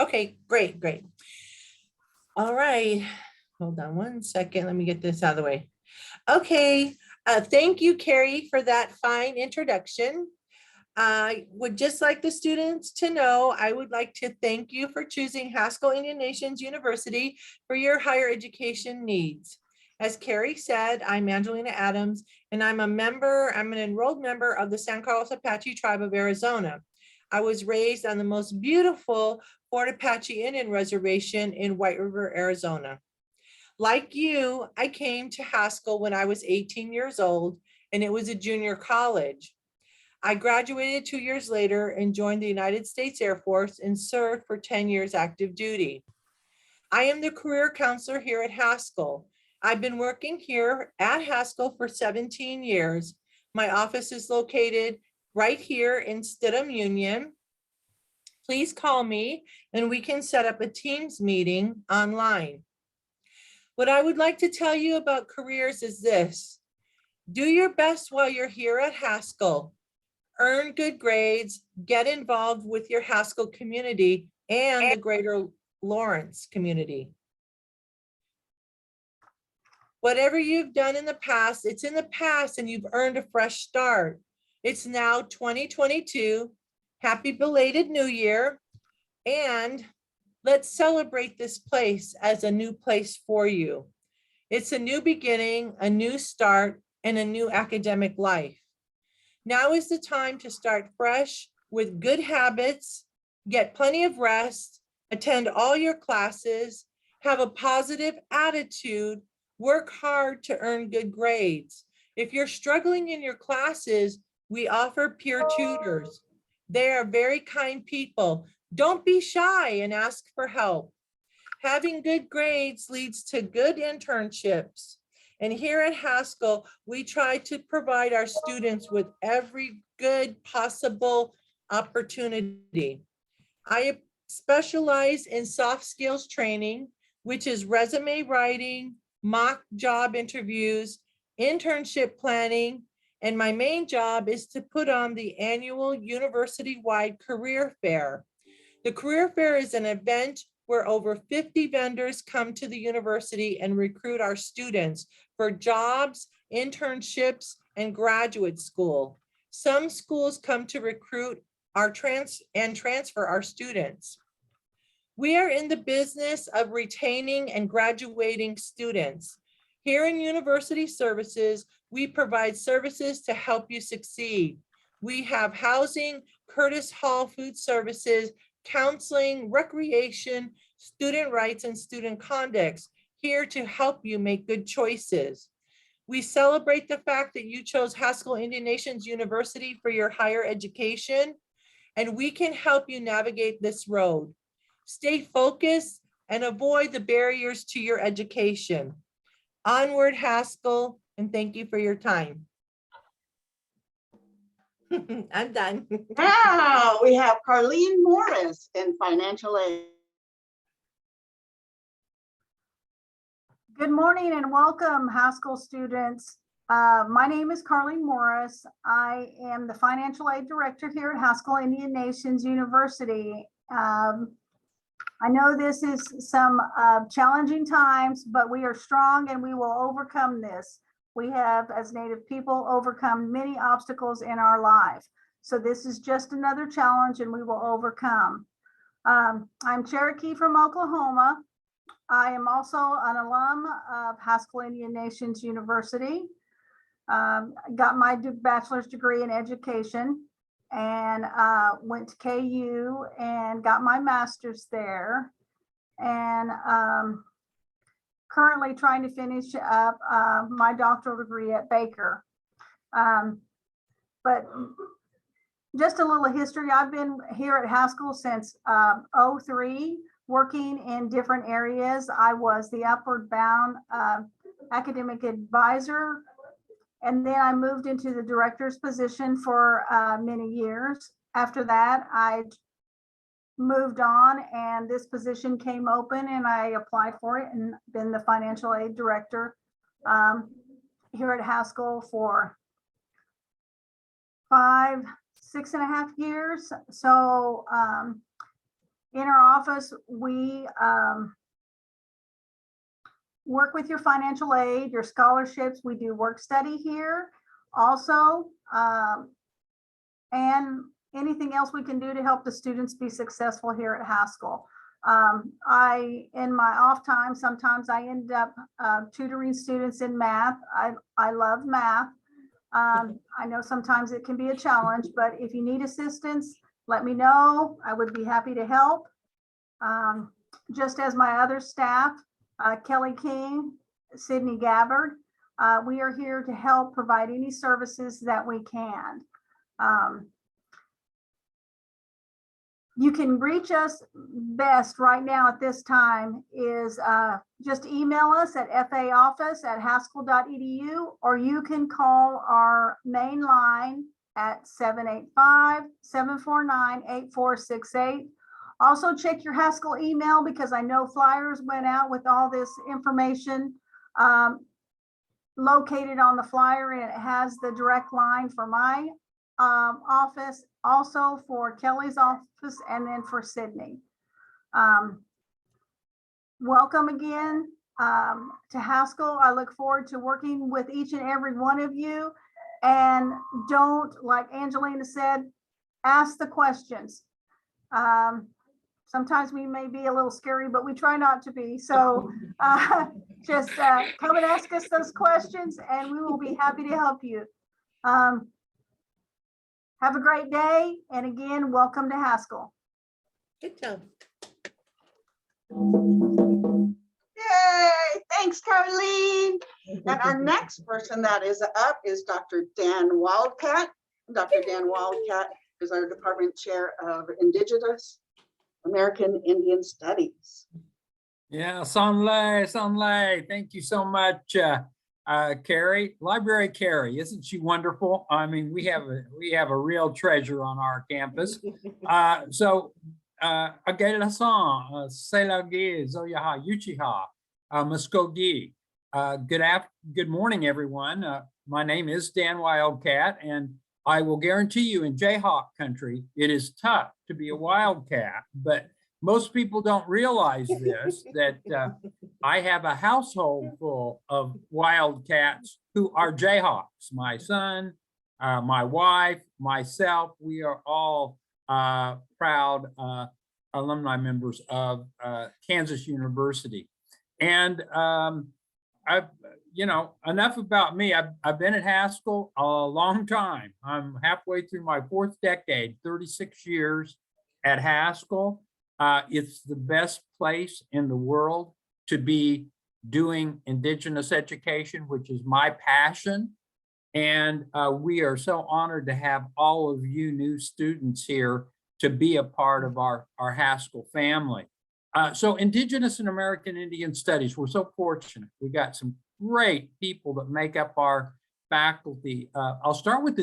Okay, great, great. All right. Hold on one second. Let me get this out of the way. Okay. Thank you, Carrie, for that fine introduction. I would just like the students to know, I would like to thank you for choosing Haskell Indian Nations University for your higher education needs. As Carrie said, I'm Angelina Adams, and I'm an enrolled member of the San Carlos Apache Tribe of Arizona. I was raised on the most beautiful Fort Apache Indian Reservation in White River, Arizona. Like you, I came to Haskell when I was 18 years old, and it was a junior college. I graduated 2 years later and joined the United States Air Force and served for 10 years active duty. I am the career counselor here at Haskell. I've been working here at Haskell for 17 years. My office is located right here in Stidham Union. Please call me and we can set up a Teams meeting online. What I would like to tell you about careers is this. Do your best while you're here at Haskell. Earn good grades, get involved with your Haskell community and the greater Lawrence community. Whatever you've done in the past, it's in the past and you've earned a fresh start. It's now 2022. Happy belated New Year. And let's celebrate this place as a new place for you. It's a new beginning, a new start, and a new academic life. Now is the time to start fresh with good habits, get plenty of rest, attend all your classes, have a positive attitude, work hard to earn good grades. If you're struggling in your classes, we offer peer tutors. They are very kind people. Don't be shy and ask for help. Having good grades leads to good internships. And here at Haskell, we try to provide our students with every good possible opportunity. I specialize in soft skills training, which is resume writing, mock job interviews, internship planning, and my main job is to put on the annual university-wide career fair. The career fair is an event where over 50 vendors come to the university and recruit our students for jobs, internships, and graduate school. Some schools come to recruit transfer our students. We are in the business of retaining and graduating students. Here in University Services, we provide services to help you succeed. We have housing, Curtis Hall Food Services, counseling, recreation, student rights, and student conducts here to help you make good choices. We celebrate the fact that you chose Haskell Indian Nations University for your higher education, and we can help you navigate this road. Stay focused and avoid the barriers to your education. Onward Haskell, and thank you for your time. I'm done. Now we have Carlene Morris in financial aid. Good morning and welcome, Haskell students. My name is Carlene Morris. I am the financial aid director here at Haskell Indian Nations University. I know this is some challenging times, but we are strong and we will overcome this. We have, as Native people, overcome many obstacles in our life. So this is just another challenge and we will overcome. I'm Cherokee from Oklahoma. I am also an alum of Haskell Indian Nations University. Got my bachelor's degree in education and went to KU and got my master's there. And currently trying to finish up my doctoral degree at Baker. But just a little history, I've been here at Haskell since '03, working in different areas. I was the Upward Bound academic advisor, and then I moved into the director's position for many years. After that, I moved on and this position came open and I applied for it and been the financial aid director here at Haskell for 6.5 years. So In our office, we work with your financial aid, your scholarships. We do work study here also, and anything else we can do to help the students be successful here at Haskell. In my off time, sometimes I end up tutoring students in math. I love math. I know sometimes it can be a challenge, but if you need assistance, let me know. I would be happy to help. Just as my other staff, Kelly King, Sydney Gabbard, we are here to help provide any services that we can. You can reach us best right now at this time is just email us at faoffice@haskell.edu, or you can call our main line at 785-749-8468. Also check your Haskell email, because I know flyers went out with all this information located on the flyer, and it has the direct line for my office, also for Kelly's office, and then for Sydney. Welcome again to Haskell. I look forward to working with each and every one of you. And don't, like Angelina said, ask the questions. Sometimes we may be a little scary, but we try not to be. So just come and ask us those questions, and we will be happy to help you. Have a great day. And again, welcome to Haskell. Good job. Yay, thanks, Carlene. And our next person that is up is Dr. Dan Wildcat. Dr. Dan Wildcat is our department chair of Indigenous American Indian Studies. Yeah, Sonlay, thank you so much, Carrie. Library Carrie, isn't she wonderful? I mean, we have a real treasure on our campus. Agelasan, Selagi, Zoyaha, Yuchiha, Muskogee. Good morning, everyone. My name is Dan Wildcat, and I will guarantee you in Jayhawk country, it is tough to be a wildcat, but most people don't realize this, that I have a household full of wildcats who are Jayhawks. My son, my wife, myself, we are all proud alumni members of Kansas University. And enough about me. I've been at Haskell a long time. I'm halfway through my 4th decade, 36 years at Haskell. It's the best place in the world to be doing Indigenous education, which is my passion. And we are so honored to have all of you new students here to be a part of our Haskell family. So Indigenous and American Indian Studies, we're so fortunate. We got some great people that make up our faculty. I'll start with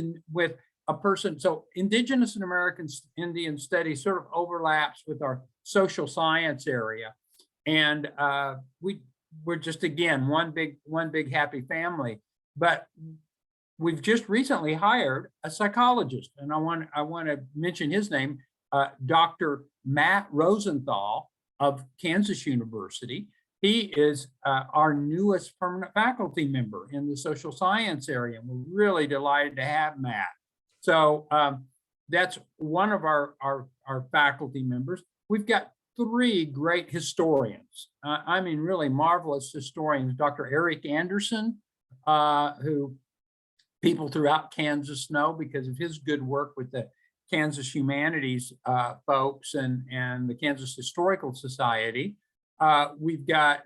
a person. So Indigenous and American Indian Studies sort of overlaps with our social science area. And we're just, again, one big happy family. But we've just recently hired a psychologist, and I want to mention his name, Dr. Matt Rosenthal of Kansas University. He is our newest permanent faculty member in the social science area, and we're really delighted to have Matt. So that's one of our faculty members. We've got 3 great historians. I mean, really marvelous historians. Dr. Eric Anderson, who people throughout Kansas know because of his good work with the Kansas Humanities folks and the Kansas Historical Society. We've got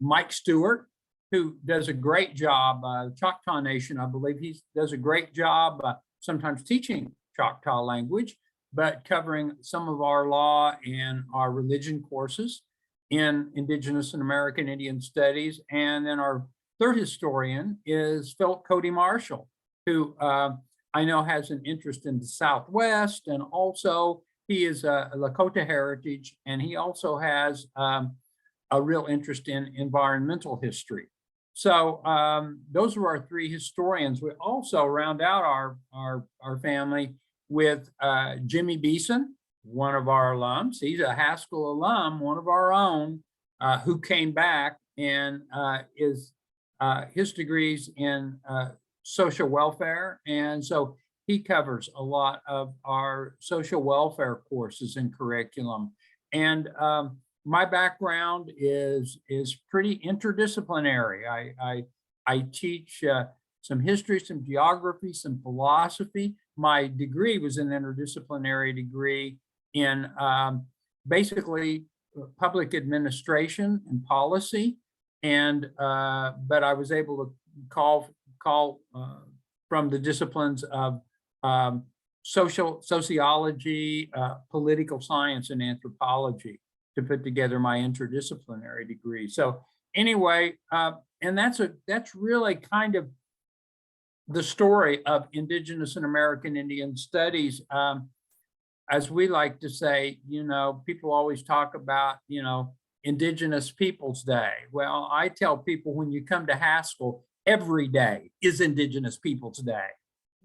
Mike Stewart, who does a great job, Choctaw Nation, I believe he does a great job sometimes teaching Choctaw language, but covering some of our law and our religion courses in Indigenous and American Indian Studies. And then our 3rd historian is Cody Marshall, who I know has an interest in the Southwest, and also he is a Lakota heritage, and he also has a real interest in environmental history. So those are our 3 historians. We also round out our family with Jimmy Beeson, one of our alums. He's a Haskell alum, one of our own, who came back and his degrees in social welfare. And so he covers a lot of our social welfare courses and curriculum. And my background is pretty interdisciplinary. I teach some history, some geography, some philosophy. My degree was an interdisciplinary degree in basically public administration and policy. And but I was able to call from the disciplines of sociology, political science, and anthropology to put together my interdisciplinary degree. So anyway, and that's really kind of the story of Indigenous and American Indian Studies. As we like to say, people always talk about, Indigenous Peoples Day. Well, I tell people when you come to Haskell, every day is Indigenous Peoples Day.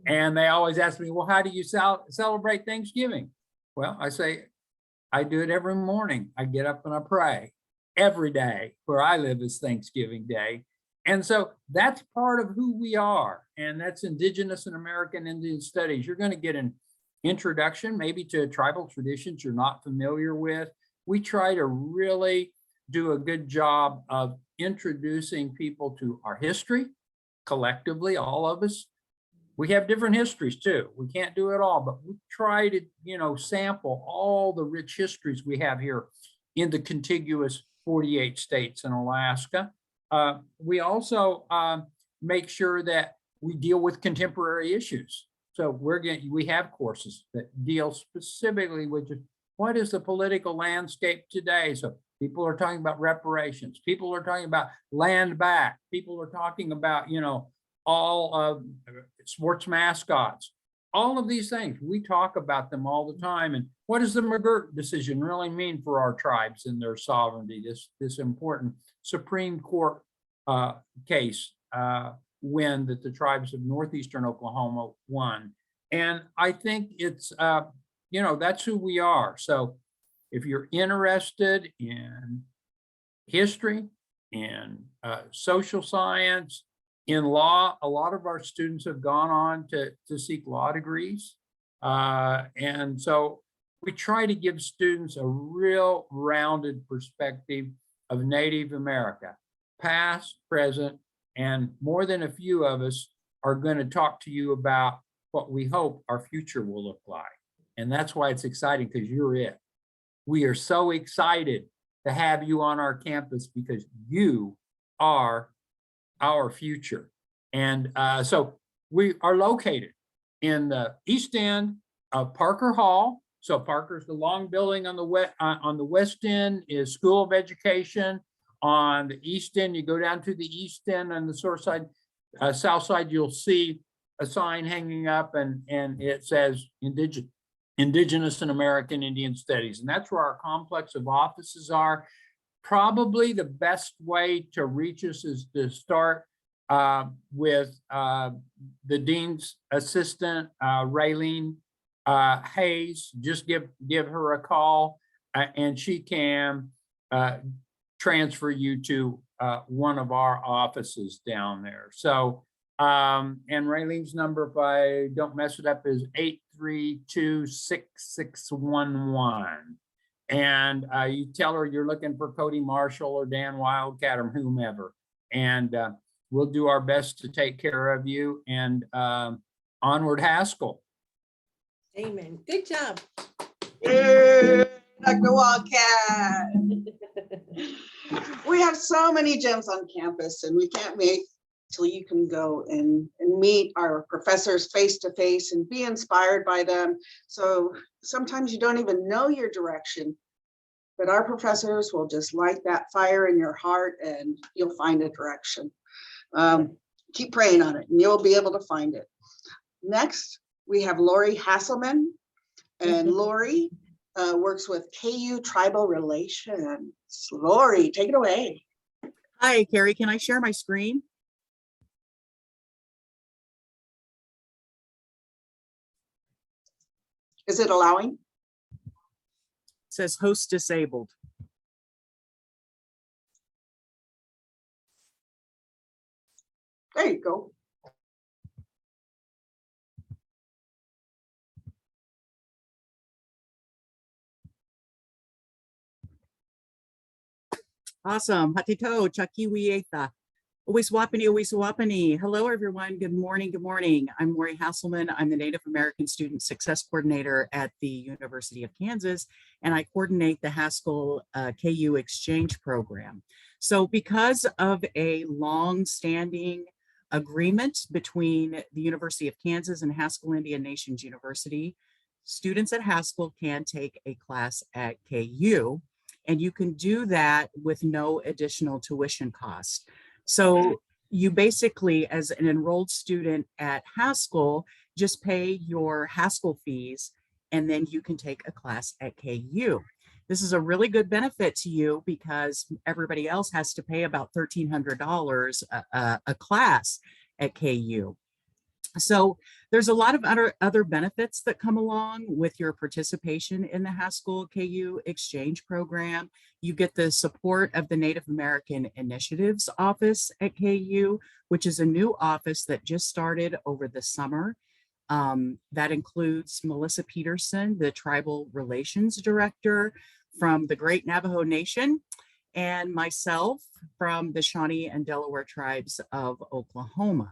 And they always ask me, well, how do you celebrate Thanksgiving? Well, I say, I do it every morning. I get up and I pray. Every day where I live is Thanksgiving Day. And so that's part of who we are. And that's Indigenous and American Indian Studies. You're going to get an introduction maybe to tribal traditions you're not familiar with. We try to really do a good job of introducing people to our history collectively, all of us. We have different histories too. We can't do it all, but we try to, sample all the rich histories we have here in the contiguous 48 states and Alaska. We also make sure that we deal with contemporary issues. So we have courses that deal specifically with what is the political landscape today. So people are talking about reparations. People are talking about land back. People are talking about, all of sports mascots, all of these things. We talk about them all the time. And what does the McGirt decision really mean for our tribes and their sovereignty? This important Supreme Court case win that the tribes of northeastern Oklahoma won. And I think it's, that's who we are. So if you're interested in history, in social science, in law, a lot of our students have gone on to seek law degrees. And so we try to give students a real rounded perspective of Native America, past, present, and more than a few of us are going to talk to you about what we hope our future will look like. And that's why it's exciting, because you're it. We are so excited to have you on our campus because you are our future. And so we are located in the east end of Parker Hall. So Parker's the long building on the west end is School of Education. On the east end, you go down to the east end, on the south side, you'll see a sign hanging up and it says Indigenous and American Indian Studies. And that's where our complex of offices are. Probably the best way to reach us is to start with the Dean's Assistant, Raylene Hayes. Just give her a call and she can transfer you to one of our offices down there. So, and Raylene's number, if I don't mess it up, is 832-6611. And you tell her you're looking for Cody Marshall or Dan Wildcat or whomever. And we'll do our best to take care of you. And Onward Haskell. Amen. Good job. Yay, Dr. Wildcat. We have so many gems on campus and we can't wait till you can go and meet our professors face to face and be inspired by them. So sometimes you don't even know your direction, but our professors will just light that fire in your heart and you'll find a direction. Keep praying on it and you'll be able to find it. Next, we have L.Marie Hasselman, and L.Marie works with KU Tribal Relations. L.Marie, take it away. Hi, Carrie. Can I share my screen? Is it allowing? says host disabled. There you go. Awesome. Hatito, Chakiwieta. Uwiswapani, Uwiswapani. Hello, everyone. Good morning. Good morning. I'm M.Marie Hasselman. I'm the Native American Student Success Coordinator at the University of Kansas, and I coordinate the Haskell KU Exchange Program. So because of a long-standing agreement between the University of Kansas and Haskell Indian Nations University, students at Haskell can take a class at KU, and you can do that with no additional tuition cost. So you basically, as an enrolled student at Haskell, just pay your Haskell fees, and then you can take a class at KU. This is a really good benefit to you because everybody else has to pay about $1,300 a class at KU. So there's a lot of other benefits that come along with your participation in the Haskell KU Exchange Program. You get the support of the Native American Initiatives Office at KU, which is a new office that just started over the summer. That includes Melissa Peterson, the Tribal Relations Director from the Great Navajo Nation, and myself from the Shawnee and Delaware tribes of Oklahoma.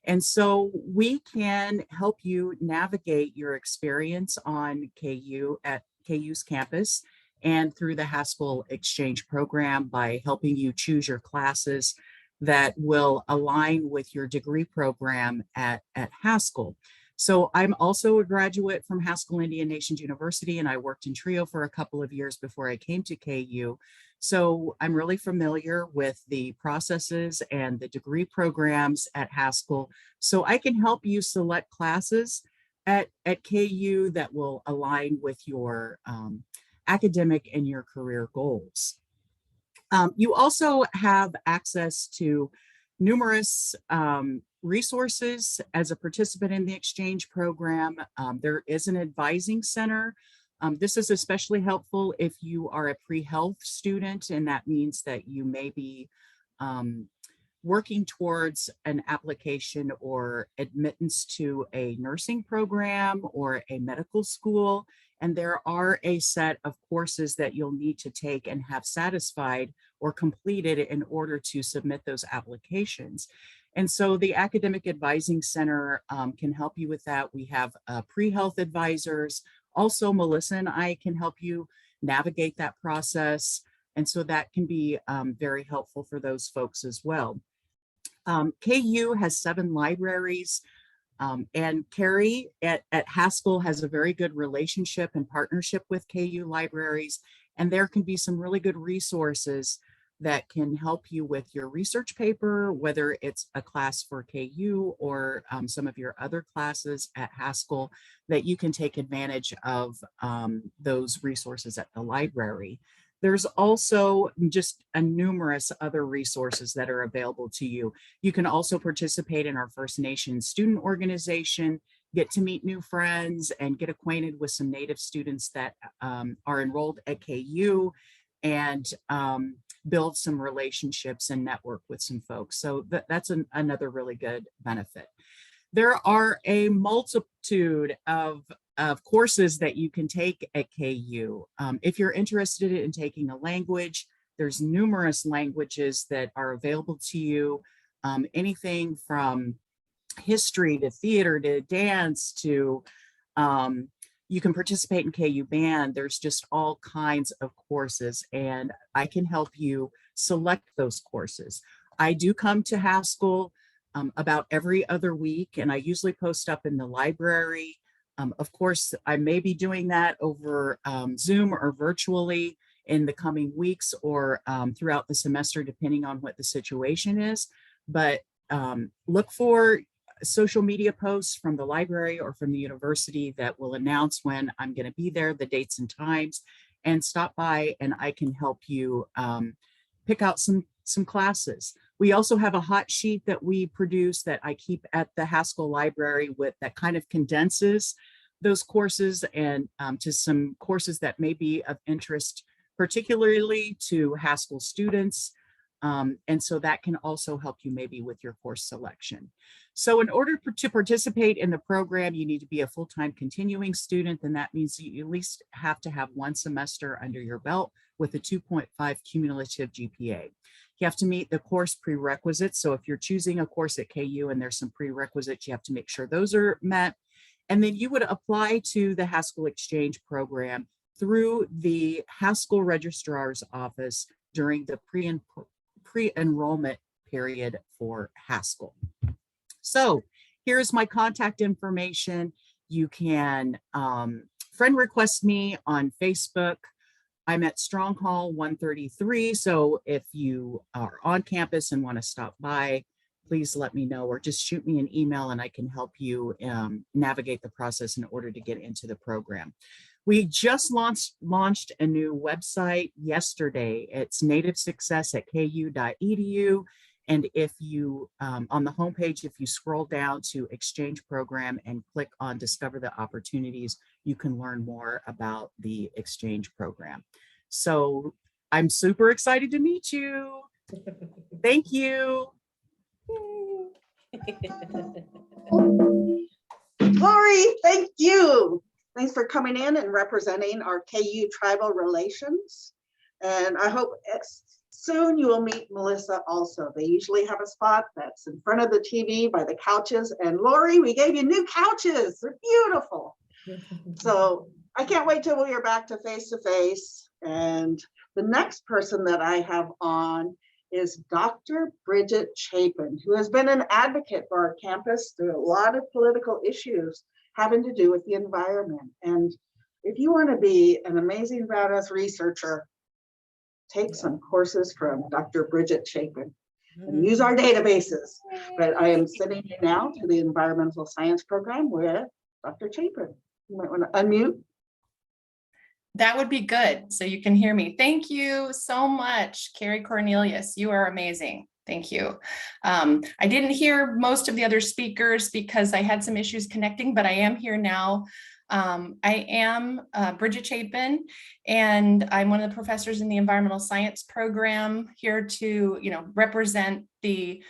And so we can help you navigate your experience on KU at KU's campus and through the Haskell Exchange Program by helping you choose your classes that will align with your degree program at Haskell. So I'm also a graduate from Haskell Indian Nations University, and I worked in TRIO for a couple of years before I came to KU. So I'm really familiar with the processes and the degree programs at Haskell. So I can help you select classes at KU that will align with your academic and your career goals. You also have access to numerous resources as a participant in the exchange program. There is an advising center. This is especially helpful if you are a pre-health student, and that means that you may be working towards an application or admittance to a nursing program or a medical school. And there are a set of courses that you'll need to take and have satisfied or completed in order to submit those applications. And so the Academic Advising Center can help you with that. We have pre-health advisors. Also, Melissa and I can help you navigate that process. And so that can be very helpful for those folks as well. KU has 7 libraries, and Carrie at Haskell has a very good relationship and partnership with KU libraries. And there can be some really good resources that can help you with your research paper, whether it's a class for KU or some of your other classes at Haskell, that you can take advantage of those resources at the library. There's also just numerous other resources that are available to you. You can also participate in our First Nations student organization, get to meet new friends, and get acquainted with some Native students that are enrolled at KU, and build some relationships and network with some folks. So that's another really good benefit. There are a multitude of courses that you can take at KU. If you're interested in taking a language, there's numerous languages that are available to you. Anything from history to theater to dance to you can participate in KU band. There's just all kinds of courses, and I can help you select those courses. I do come to Haskell about every other week, and I usually post up in the library. Of course, I may be doing that over Zoom or virtually in the coming weeks or throughout the semester, depending on what the situation is. But look for social media posts from the library or from the university that will announce when I'm going to be there, the dates and times, and stop by and I can help you pick out some classes. We also have a hot sheet that we produce that I keep at the Haskell Library that kind of condenses those courses and to some courses that may be of interest, particularly to Haskell students. And so that can also help you maybe with your course selection. So in order to participate in the program, you need to be a full-time continuing student, and that means you at least have to have one semester under your belt with a 2.5 cumulative GPA. You have to meet the course prerequisites. So if you're choosing a course at KU and there's some prerequisites, you have to make sure those are met. And then you would apply to the Haskell Exchange Program through the Haskell Registrar's Office during the pre-enrollment period for Haskell. So here's my contact information. You can friend request me on Facebook. I'm at Strong Hall 133. So if you are on campus and want to stop by, please let me know, or just shoot me an email and I can help you navigate the process in order to get into the program. We just launched a new website yesterday. It's nativesuccess@ku.edu. And if you, on the homepage, if you scroll down to Exchange Program and click on Discover the Opportunities, you can learn more about the Exchange Program. So I'm super excited to meet you. Thank you. Lori, thank you. Thanks for coming in and representing our KU Tribal Relations. And I hope soon you will meet Melissa also. They usually have a spot that's in front of the TV by the couches. And Lori, we gave you new couches. They're beautiful. So I can't wait till we're back to face. And the next person that I have on is Dr. Bridgett Chapin, who has been an advocate for our campus through a lot of political issues having to do with the environment. And if you want to be an amazing badass researcher, take some courses from Dr. Bridgett Chapin and use our databases. But I am sending you now to the environmental science program with Dr. Chapin. You might want to unmute. That would be good. So you can hear me. Thank you so much, Carrie Cornelius. You are amazing. Thank you. I didn't hear most of the other speakers because I had some issues connecting, but I am here now. I am Bridgett Chapin, and I'm one of the professors in the environmental science program here to, represent the,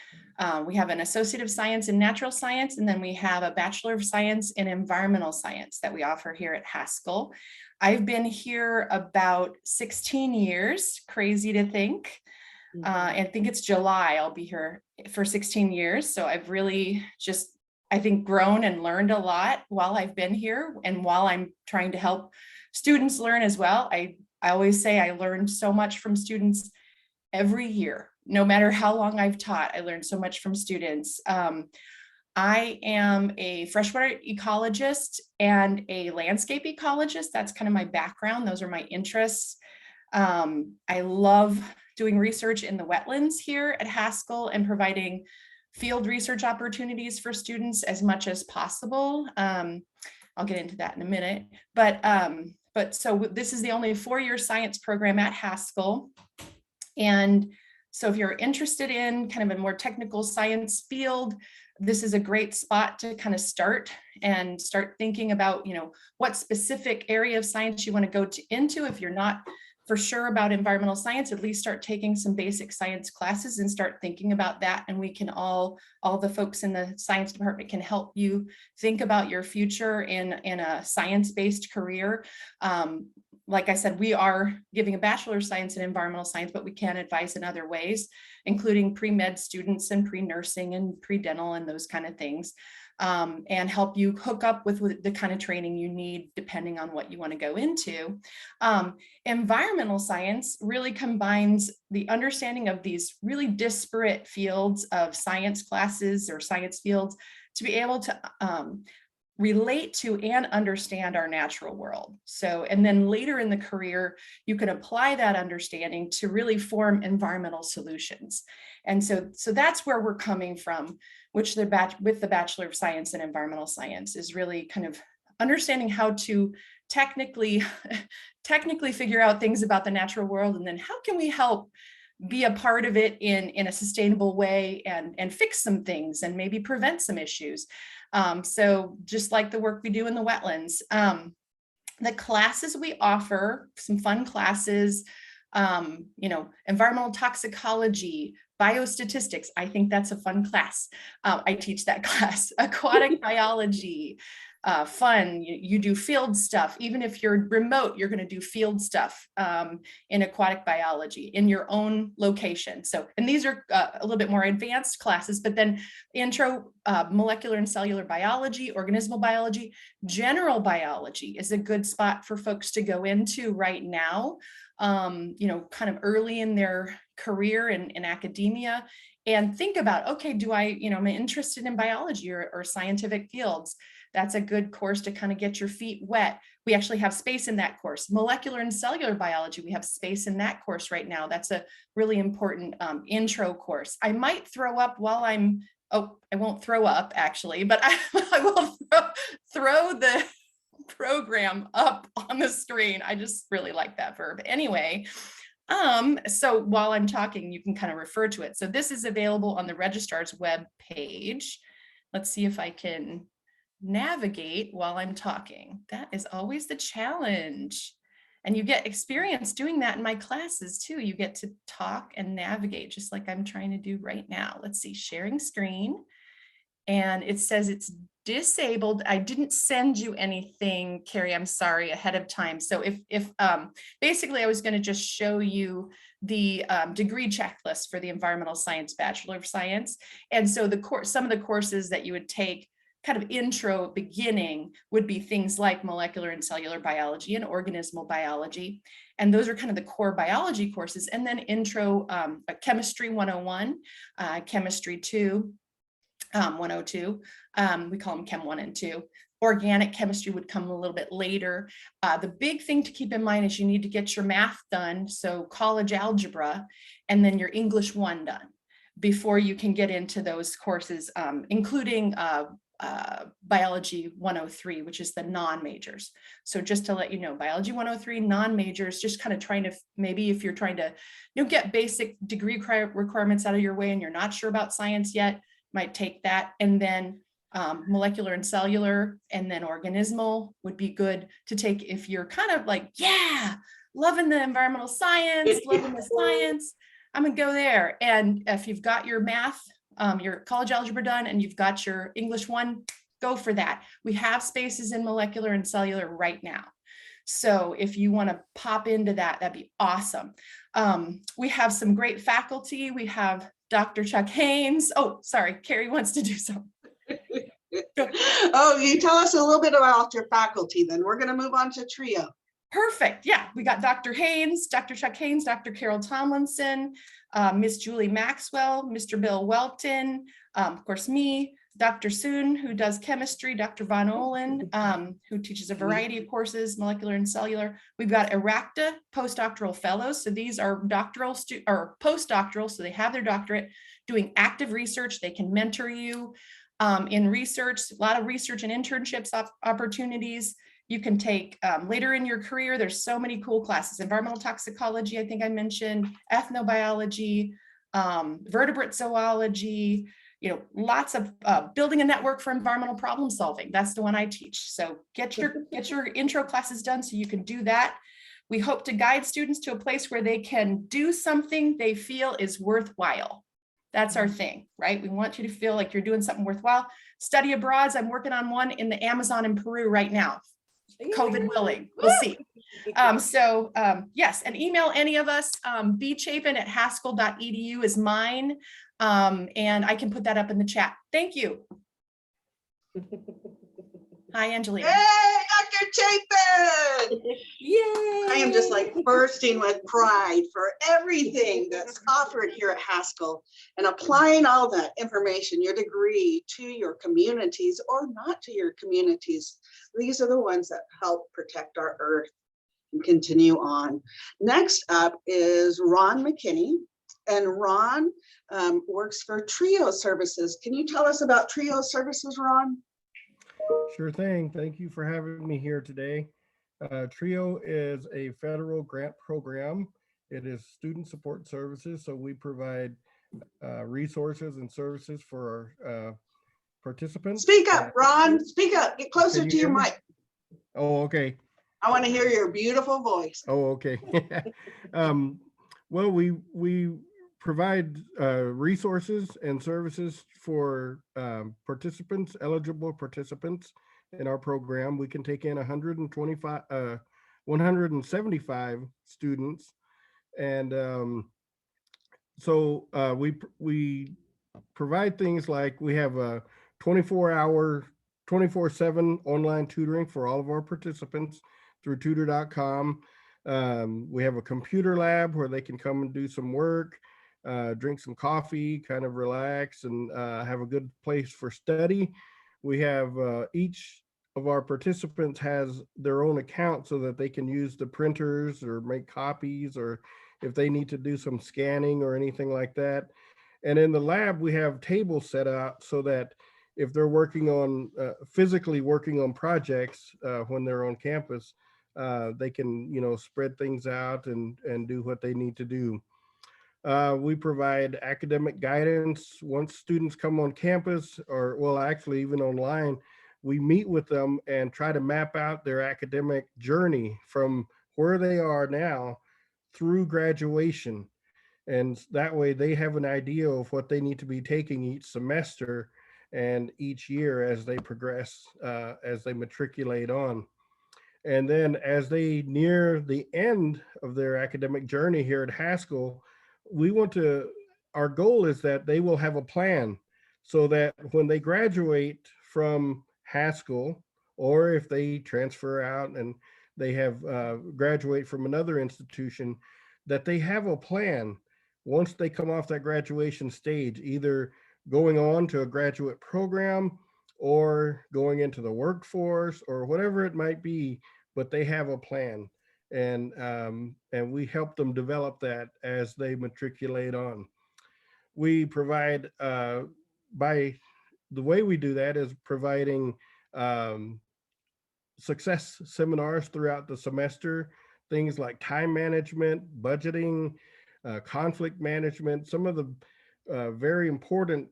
we have an associate of science in natural science, and then we have a Bachelor of Science in environmental science that we offer here at Haskell. I've been here about 16 years, crazy to think. I think it's July, I'll be here for 16 years. So I've really just, I think, grown and learned a lot while I've been here, and while I'm trying to help students learn as well. I always say I learned so much from students every year. No matter how long I've taught, I learned so much from students. I am a freshwater ecologist and a landscape ecologist. That's kind of my background. Those are my interests. I love doing research in the wetlands here at Haskell and providing field research opportunities for students as much as possible. I'll get into that in a minute, but so this is the only 4-year science program at Haskell. And so if you're interested in kind of a more technical science field, this is a great spot to kind of start thinking about, what specific area of science you want to go into. If you're not for sure about environmental science, at least start taking some basic science classes and start thinking about that. And we can all the folks in the science department can help you think about your future in a science-based career. Like I said, we are giving a Bachelor of Science in environmental science, but we can advise in other ways, including pre-med students and pre-nursing and pre-dental and those kind of things, and help you hook up with the kind of training you need depending on what you want to go into. Environmental science really combines the understanding of these really disparate fields of science classes or science fields to be able to relate to and understand our natural world. So, and then later in the career, you can apply that understanding to really form environmental solutions. And so that's where we're coming from, which with the Bachelor of Science in Environmental Science is really kind of understanding how to technically figure out things about the natural world, and then how can we help be a part of it in a sustainable way and fix some things and maybe prevent some issues. So just like the work we do in the wetlands, the classes we offer, some fun classes, environmental toxicology, biostatistics. I think that's a fun class. I teach that class. Aquatic biology, fun. You do field stuff. Even if you're remote, you're going to do field stuff in aquatic biology in your own location. So, and these are a little bit more advanced classes, but then intro molecular and cellular biology, organismal biology, general biology is a good spot for folks to go into right now. Kind of early in their career in academia, and think about, okay, I'm interested in biology or scientific fields. That's a good course to kind of get your feet wet. We actually have space in that course. Molecular and cellular biology, we have space in that course right now. That's a really important intro course. I might throw up while I won't throw up actually, but I will throw the program up on the screen. I just really like that verb. Anyway, so while I'm talking, you can kind of refer to it. So this is available on the registrar's web page. Let's see if I can navigate while I'm talking. That is always the challenge. And you get experience doing that in my classes too. You get to talk and navigate just like I'm trying to do right now. Let's see, sharing screen. And it says it's disabled. I didn't send you anything, Carrie, I'm sorry, ahead of time. So if basically I was going to just show you the degree checklist for the environmental science Bachelor of Science. And so some of the courses that you would take kind of intro beginning would be things like molecular and cellular biology and organismal biology. And those are kind of the core biology courses. And then intro chemistry 101, chemistry 2, 102. We call them Chem 1 and 2. Organic chemistry would come a little bit later. The big thing to keep in mind is you need to get your math done, so college algebra, and then your English 1 done before you can get into those courses, including biology 103, which is the non-majors. So just to let you know, biology 103, non-majors, just kind of trying to, maybe if you're trying to get basic degree requirements out of your way and you're not sure about science yet, might take that. And then molecular and cellular, and then organismal would be good to take if you're kind of like, yeah, loving the environmental science, loving the science, I'm gonna go there. And if you've got your math, your college algebra done, and you've got your English 1, go for that. We have spaces in molecular and cellular right now. So if you want to pop into that, that'd be awesome. We have some great faculty. We have Dr. Chuck Haynes. Oh, sorry, Carrie wants to do something. Oh, you tell us a little bit about your faculty, then we're going to move on to trio. Perfect. Yeah, we got Dr. Haynes, Dr. Chuck Haynes, Dr. Carol Tomlinson, Miss Julie Maxwell, Mr. Bill Welton, of course, me, Dr. Soon, who does chemistry, Dr. Von Olin, who teaches a variety of courses, molecular and cellular. We've got ERACTA postdoctoral fellows. So these are doctoral or postdoctoral, so they have their doctorate doing active research. They can mentor you in research, a lot of research and internships opportunities. You can take later in your career. There's so many cool classes: environmental toxicology, I think I mentioned, ethnobiology, vertebrate zoology, lots of building a network for environmental problem solving. That's the one I teach. So get your intro classes done so you can do that. We hope to guide students to a place where they can do something they feel is worthwhile. That's our thing, right? We want you to feel like you're doing something worthwhile. Study abroads. I'm working on one in the Amazon in Peru right now. COVID willing, we'll see. Yes, and email any of us. bchapin@haskell.edu is mine. And I can put that up in the chat. Thank you. Hi, Angelina. Hey, Dr. Chapin! Yay! I am just like bursting with pride for everything that's offered here at Haskell and applying all that information, your degree, to your communities or not to your communities. These are the ones that help protect our earth and continue on. Next up is Ron McKinney, and Ron works for Trio Services. Can you tell us about Trio Services, Ron? Sure thing. Thank you for having me here today. TRIO is a federal grant program. It is student support services. So we provide resources and services for our participants. Speak up, Ron. Speak up. Get closer Can you to your hear me? mic. Oh, okay. I want to hear your beautiful voice. Oh, okay. Well, we provide resources and services for participants, eligible participants in our program. We can take in 175 students, and so we provide things like we have a 24-hour, 24/7 online tutoring for all of our participants through tutor.com. We have a computer lab where they can come and do some work, drink some coffee, kind of relax, and have a good place for study. We have each of our participants has their own account so that they can use the printers or make copies, or if they need to do some scanning or anything like that. And in the lab, we have tables set out so that if they're working on physically working on projects when they're on campus, they can, spread things out and do what they need to do. We provide academic guidance once students come on campus, or well, actually even online. We meet with them and try to map out their academic journey from where they are now through graduation. And that way they have an idea of what they need to be taking each semester and each year as they progress, as they matriculate on. And then as they near the end of their academic journey here at Haskell, our goal is that they will have a plan so that when they graduate from Haskell, or if they transfer out and they have graduate from another institution, that they have a plan once they come off that graduation stage, either going on to a graduate program or going into the workforce or whatever it might be, but they have a plan. And we help them develop that as they matriculate on. We provide, by the way we do that is providing success seminars throughout the semester, things like time management, budgeting, conflict management, some of the very important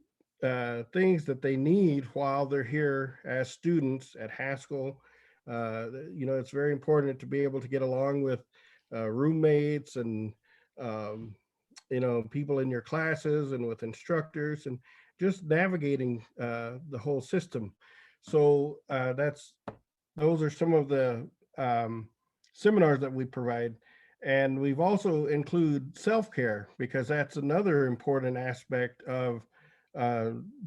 things that they need while they're here as students at Haskell. It's very important to be able to get along with roommates and, people in your classes and with instructors and just navigating the whole system. So those are some of the seminars that we provide. And we've also include self-care, because that's another important aspect of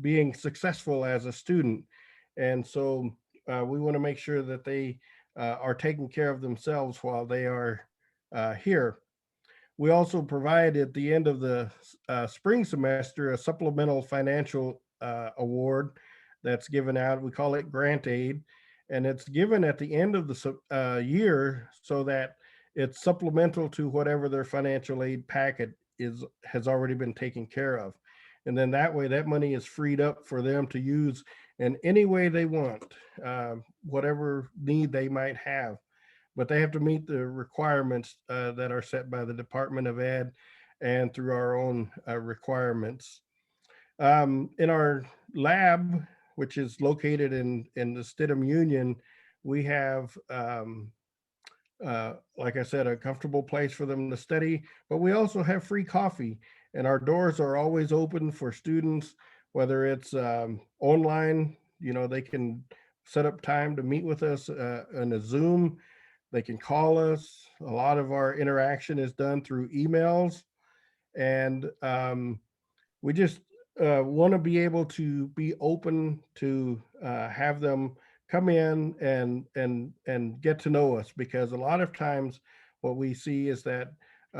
being successful as a student. And so we want to make sure that they are taking care of themselves while they are here. We also provide at the end of the spring semester a supplemental financial award that's given out. We call it grant aid, and it's given at the end of the year so that it's supplemental to whatever their financial aid packet has already been taken care of. And then that way that money is freed up for them to use in any way they want, whatever need they might have. But they have to meet the requirements that are set by the Department of Ed and through our own requirements. In our lab, which is located in the Stidham Union, we have, like I said, a comfortable place for them to study, but we also have free coffee, and our doors are always open for students, whether it's online, they can set up time to meet with us in a Zoom. They can call us. A lot of our interaction is done through emails, and we just want to be able to be open to have them come in and get to know us, because a lot of times what we see is that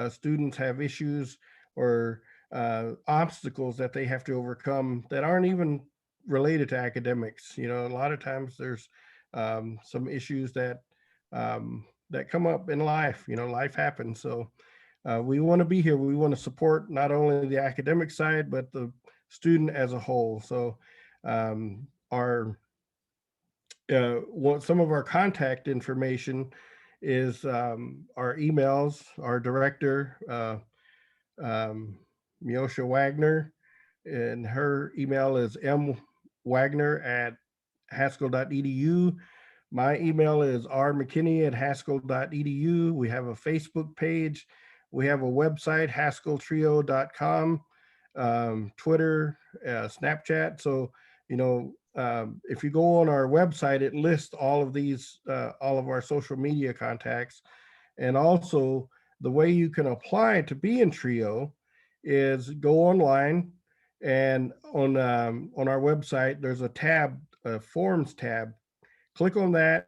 students have issues or obstacles that they have to overcome that aren't even related to academics. A lot of times there's some issues that come up in life. Life happens. So we want to be here. We want to support not only the academic side, but the student as a whole. So some of our contact information is our emails. Our director, Miosha Wagner, and her email is r.wagner@haskell.edu. My email is rmckinney@haskell.edu. We have a Facebook page. We have a website, haskelltrio.com, Twitter, Snapchat. So, if you go on our website, it lists all of these, all of our social media contacts. And also the way you can apply to be in Trio is go online, and on our website, there's a tab, a forms tab. Click on that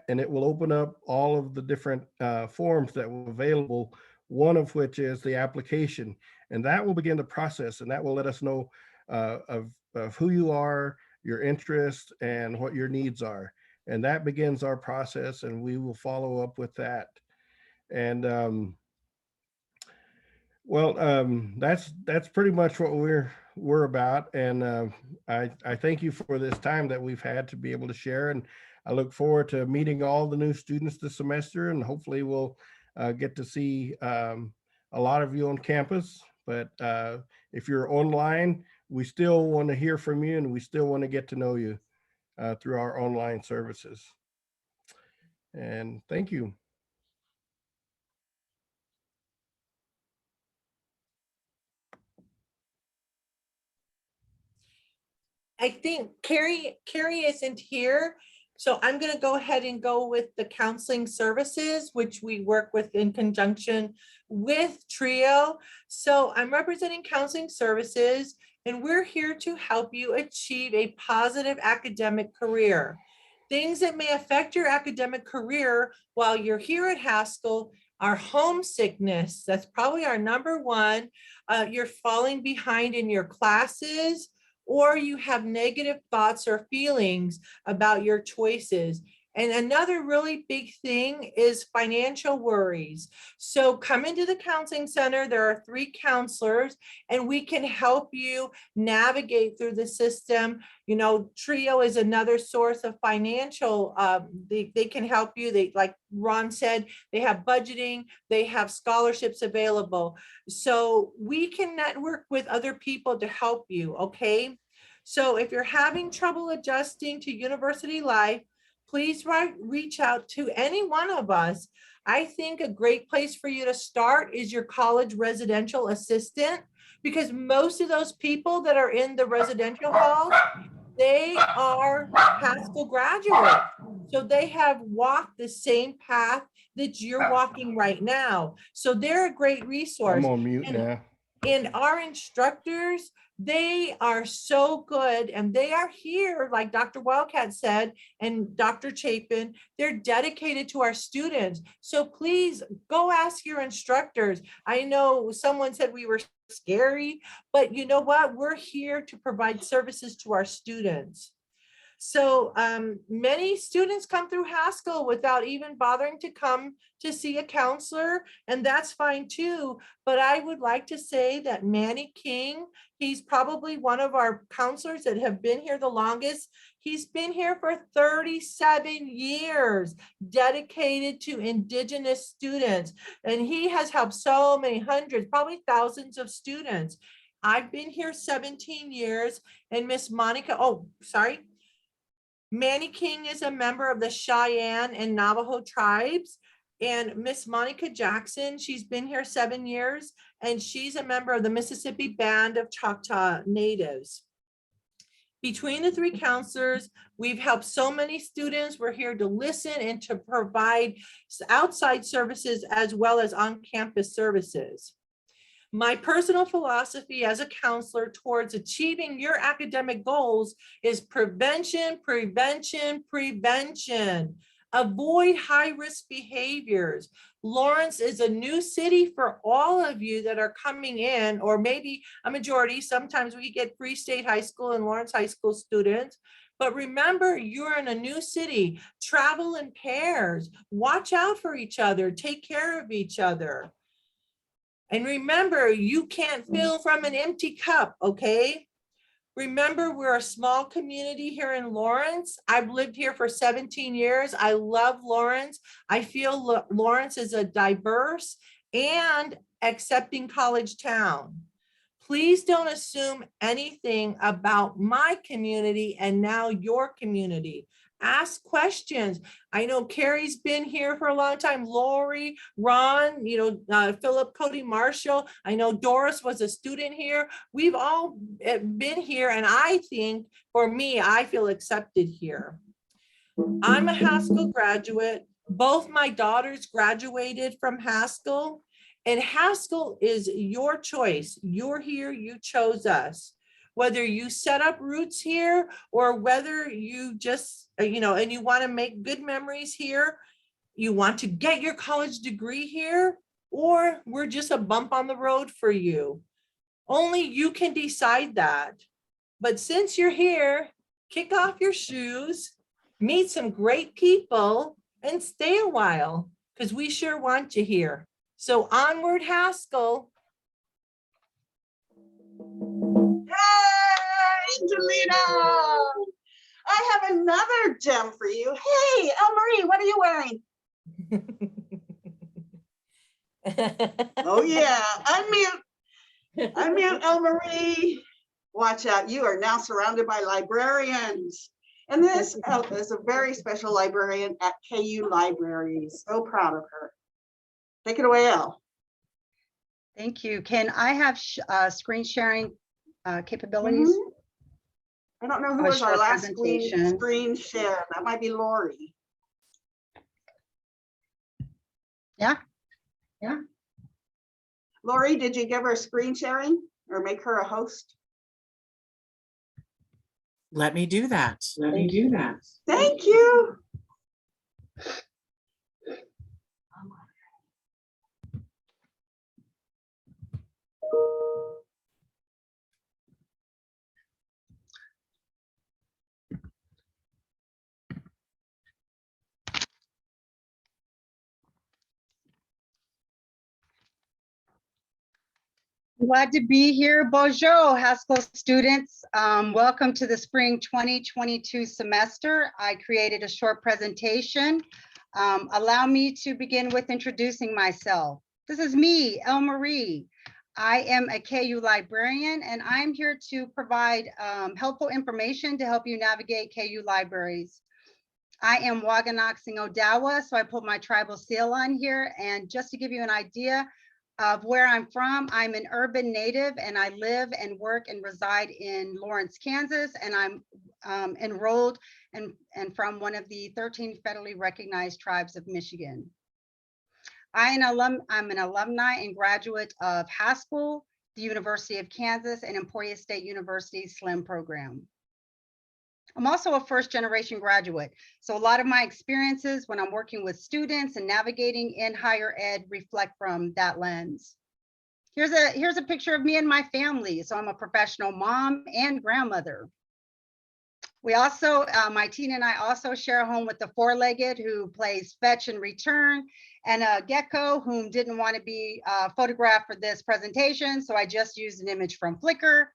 and it will open up all of the different forms that were available, one of which is the application. And that will begin the process, and that will let us know of who you are, your interests, and what your needs are. And that begins our process, and we will follow up with that. And that's pretty much what we're about. And I thank you for this time that we've had to be able to share. And I look forward to meeting all the new students this semester, and hopefully we'll get to see a lot of you on campus. But if you're online, we still want to hear from you, and we still want to get to know you through our online services. And thank you. I think Carrie isn't here. So I'm going to go ahead and go with the counseling services, which we work with in conjunction with Trio. So I'm representing counseling services, and we're here to help you achieve a positive academic career. Things that may affect your academic career while you're here at Haskell are homesickness. That's probably our number one. You're falling behind in your classes, or you have negative thoughts or feelings about your choices. And another really big thing is financial worries. So come into the counseling center. There are 3 counselors, and we can help you navigate through the system. Trio is another source of financial, they can help you. They, like Ron said, they have budgeting, they have scholarships available. So we can network with other people to help you, okay? So if you're having trouble adjusting to university life, please reach out to any one of us. I think a great place for you to start is your college residential assistant, because most of those people that are in the residential halls, they are Haskell graduates. So they have walked the same path that you're walking right now. So they're a great resource. I'm on mute now. And our instructors, they are so good, and they are here, like Dr. Wildcat said, and Dr. Chapin, they're dedicated to our students. So please go ask your instructors. I know someone said we were scary, but you know what? We're here to provide services to our students. So many students come through Haskell without even bothering to come to see a counselor, and that's fine too. But I would like to say that Manny King, he's probably one of our counselors that have been here the longest. He's been here for 37 years, dedicated to Indigenous students, and he has helped so many hundreds, probably thousands of students. I've been here 17 years, and Miss Monica, Manny King is a member of the Cheyenne and Navajo tribes. And Miss Monica Jackson, she's been here 7 years, and she's a member of the Mississippi Band of Choctaw Natives. Between the 3 counselors, we've helped so many students. We're here to listen and to provide outside services as well as on-campus services. My personal philosophy as a counselor towards achieving your academic goals is prevention, prevention, prevention. Avoid high-risk behaviors. Lawrence is a new city for all of you that are coming in, or maybe a majority. Sometimes we get Free State High School and Lawrence High School students. But remember, you're in a new city. Travel in pairs. Watch out for each other. Take care of each other. And remember, you can't fill from an empty cup, okay? Remember, we're a small community here in Lawrence. I've lived here for 17 years. I love Lawrence. I feel Lawrence is a diverse and accepting college town. Please don't assume anything about my community and now your community. Ask questions. I know Carrie's been here for a long time. Lori, Ron, Philip, Cody Marshall. I know Doris was a student here. We've all been here. And I think for me, I feel accepted here. I'm a Haskell graduate. Both my daughters graduated from Haskell. And Haskell is your choice. You're here, you chose us. Whether you set up roots here or whether you just, and you want to make good memories here, you want to get your college degree here, or we're just a bump on the road for you. Only you can decide that. But since you're here, kick off your shoes, meet some great people, and stay a while, because we sure want you here. So onward, Haskell. Hey, Angelina, I have another gem for you. Hey, L.Marie, what are you wearing? Oh yeah, unmute L.Marie. Watch out, you are now surrounded by librarians. And this is a very special librarian at KU Libraries. So proud of her. Take it away, Elle. Thank you. Can I have screen sharing capabilities? I don't know who A was our short last presentation. screen share. That might be Lori. Yeah. Lori, did you give her screen sharing or make her a host? Let me do that. Thank you. Glad to be here. Bonjour, Haskell students. Welcome to the spring 2022 semester. I created a short presentation. Allow me to begin with introducing myself. This is me, L.Marie. I am a KU librarian, and I'm here to provide helpful information to help you navigate KU libraries. I am Waganoxing Odawa, so I put my tribal seal on here. And just to give you an idea of where I'm from, I'm an urban native, and I live and work and reside in Lawrence, Kansas, and I'm enrolled and from one of the 13 federally recognized tribes of Michigan. I'm an alumni and graduate of Haskell, the University of Kansas, and Emporia State University SLIM program. I'm also a first generation graduate. So a lot of my experiences when I'm working with students and navigating in higher ed reflect from that lens. Here's a picture of me and my family. So I'm a professional mom and grandmother. We also, my teen and I also share a home with the four-legged who plays fetch and return, and a gecko whom didn't want to be photographed for this presentation. So I just used an image from Flickr.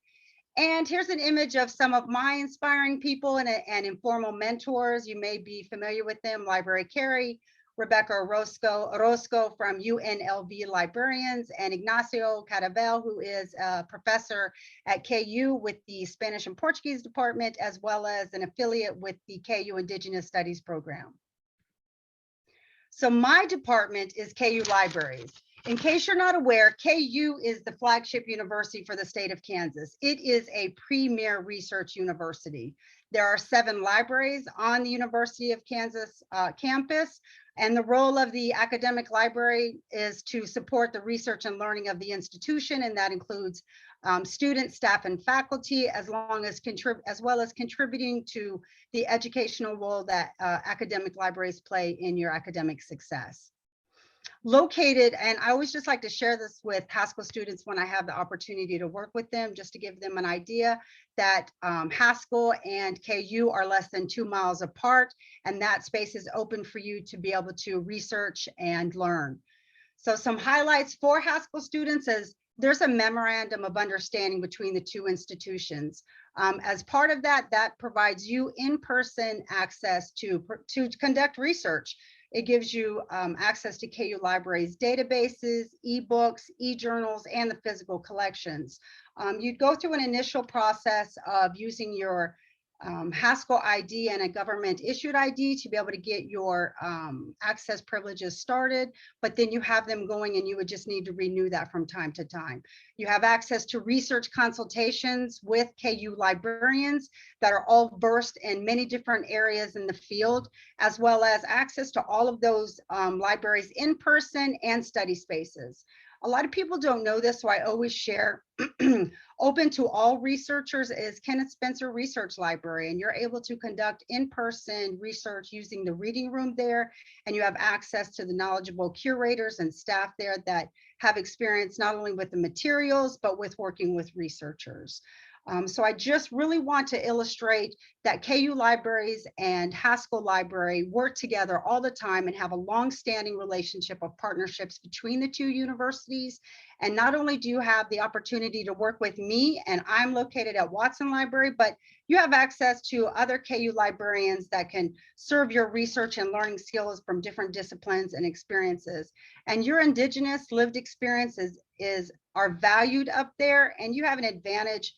And here's an image of some of my inspiring people and informal mentors. You may be familiar with them: Library Carrie, Rebecca Orozco from UNLV Librarians, and Ignacio Caravel, who is a professor at KU with the Spanish and Portuguese department, as well as an affiliate with the KU Indigenous Studies program. So my department is KU Libraries. In case you're not aware, KU is the flagship university for the state of Kansas. It is a premier research university. There are 7 libraries on the University of Kansas campus, and the role of the academic library is to support the research and learning of the institution, and that includes students, staff, and faculty, as well as contributing to the educational role that academic libraries play in your academic success. Located, and I always just like to share this with Haskell students when I have the opportunity to work with them, just to give them an idea that Haskell and KU are less than 2 miles apart, and that space is open for you to be able to research and learn. So some highlights for Haskell students is there's a memorandum of understanding between the 2 institutions. As part of that, that provides you in-person access to conduct research. It gives you access to KU Library's databases, ebooks, e-journals, and the physical collections. You'd go through an initial process of using your Haskell ID and a government issued ID to be able to get your access privileges started, but then you have them going and you would just need to renew that from time to time. You have access to research consultations with KU librarians that are all versed in many different areas in the field, as well as access to all of those libraries in person and study spaces. A lot of people don't know this, so I always share. Open to all researchers is Kenneth Spencer Research Library, and you're able to conduct in-person research using the reading room there, and you have access to the knowledgeable curators and staff there that have experience not only with the materials, but with working with researchers. So I just really want to illustrate that KU Libraries and Haskell Library work together all the time and have a long-standing relationship of partnerships between the two universities. And not only do you have the opportunity to work with me, and I'm located at Watson Library, but you have access to other KU librarians that can serve your research and learning skills from different disciplines and experiences. And your Indigenous lived experiences are valued up there, and you have an advantage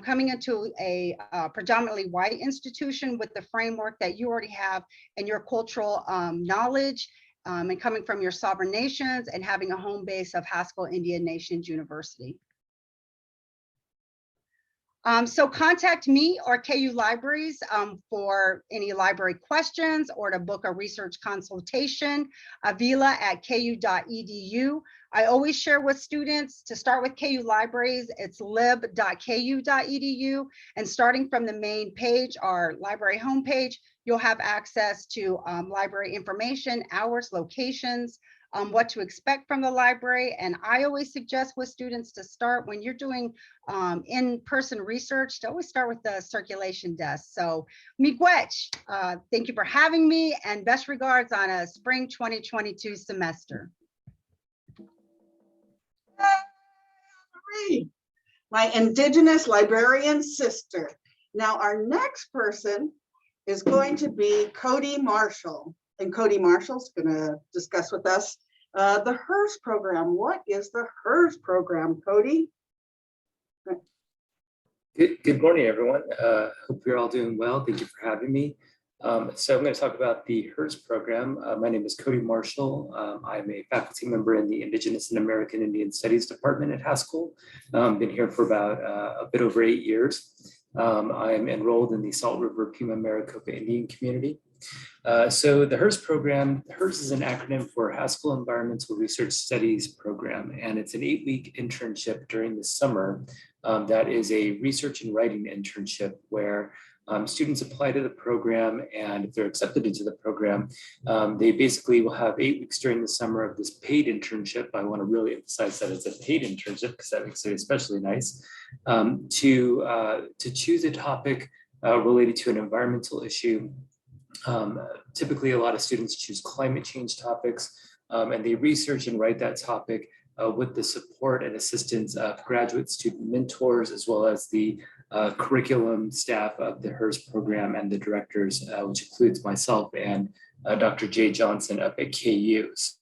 coming into a predominantly white institution with the framework that you already have and your cultural knowledge and coming from your sovereign nations and having a home base of Haskell Indian Nations University. So contact me or KU Libraries for any library questions or to book a research consultation, Avila at ku.edu. I always share with students to start with KU Libraries, it's lib.ku.edu. And starting from the main page, our library homepage, you'll have access to library information, hours, locations, what to expect from the library. And I always suggest with students to start when you're doing in-person research, to always start with the circulation desk. So miigwech, thank you for having me and best regards on a spring 2022 semester. My Indigenous librarian sister. Now our next person is going to be Cody Marshall. And Cody Marshall's going to discuss with us the HERS program. What is the HERS program, Cody? Good morning, everyone. Hope you're all doing well. Thank you for having me. So I'm going to talk about the HERS program. My name is Cody Marshall. I'm a faculty member in the Indigenous and American Indian Studies Department at Haskell. Been here for about a bit over 8 years. I'm enrolled in the Salt River Pima Maricopa Indian community. So the HERS program, HERS is an acronym for Haskell Environmental Research Studies Program, and it's an 8-week internship during the summer. That is a research and writing internship where students apply to the program, and if they're accepted into the program, they basically will have 8 weeks during the summer of this paid internship. I want to really emphasize that it's a paid internship because that makes it especially nice, to choose a topic related to an environmental issue. Typically, a lot of students choose climate change topics, and they research and write that topic with the support and assistance of graduate student mentors, as well as the curriculum staff of the HERS program and the directors, which includes myself and Dr. Jay Johnson up at KU.